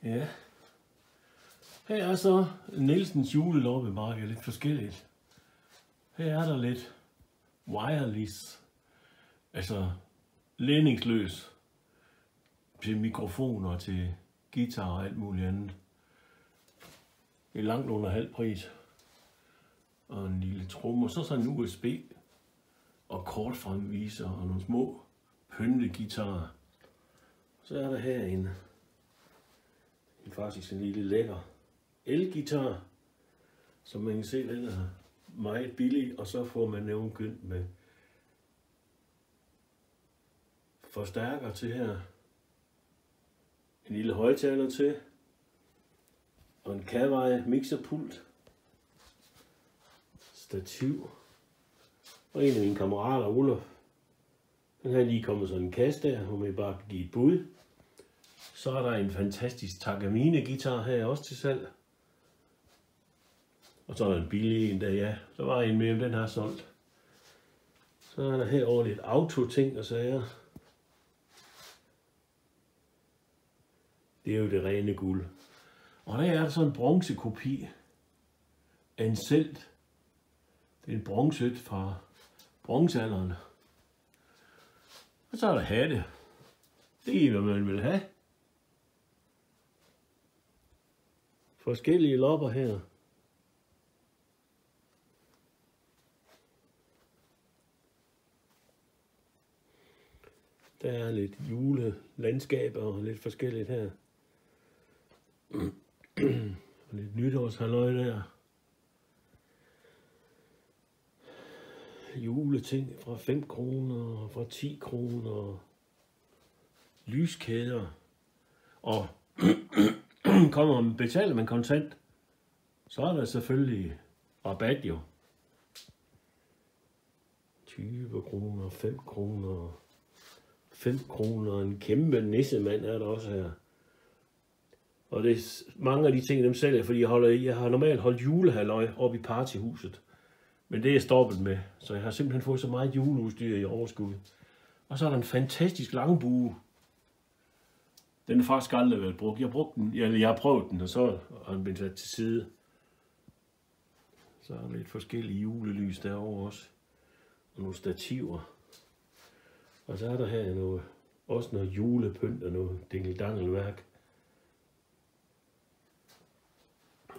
Ja. Her er så Nielsens juleloppemarked, lidt forskelligt. Her er der lidt wireless, altså ledningsløs til mikrofoner, til guitar og alt muligt andet. Det er langt under halv pris. Og en lille tromme, og så sådan en USB og kortfremviser og nogle små pynteguitarer. Så er der her en faktisk en lille lækker elgitar, som man kan se, den er meget billig, og så får man nævnt med forstærker til her, en lille højttaler til, og en Kawai mixerpult, stativ, og en af mine kammerater, Olaf, den har lige kommet sådan en kasse der, hvor man bare kan give et bud. Så er der en fantastisk Takamine guitar her også til salg. Og så er der en billig en der, ja. Så var en med, den har solgt. Så er der herovre lidt auto-ting og sager. Det er jo det rene guld. Og der er der så en bronzekopi af en Zelt. Det er en bronzeet fra bronzealderen. Og så er der hatte. Det er, hvad man vil have. Forskellige lopper her. Der er lidt julelandskaber og lidt forskelligt her. Og lidt nytårshalløj der. Juleting fra 5 kroner og fra 10 kroner. Lyskæder. Og betaler man kontant, så er der selvfølgelig rabat jo. 20 kroner, 5 kroner, 5 kroner, en kæmpe nissemand er der også her. Og det er mange af de ting, dem sælger, fordi jeg har normalt holdt julehalløj oppe i partyhuset. Men det er jeg stoppet med, så jeg har simpelthen fået så meget juleudstyr i overskud. Og så er der en fantastisk langbue. Den har faktisk aldrig været brugt. Jeg har prøvet den, og så har den blevet sat til side. Så er der lidt forskellige julelys derovre også. Og nogle stativer. Og så er der her også noget julepynt og noget dingeldangelværk.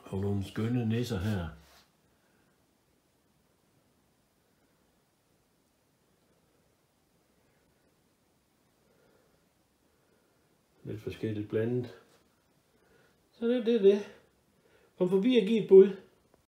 Og nogle skønne nisser her. Lidt forskelligt blandet. Så det er det. Kom forbi og giv et bud.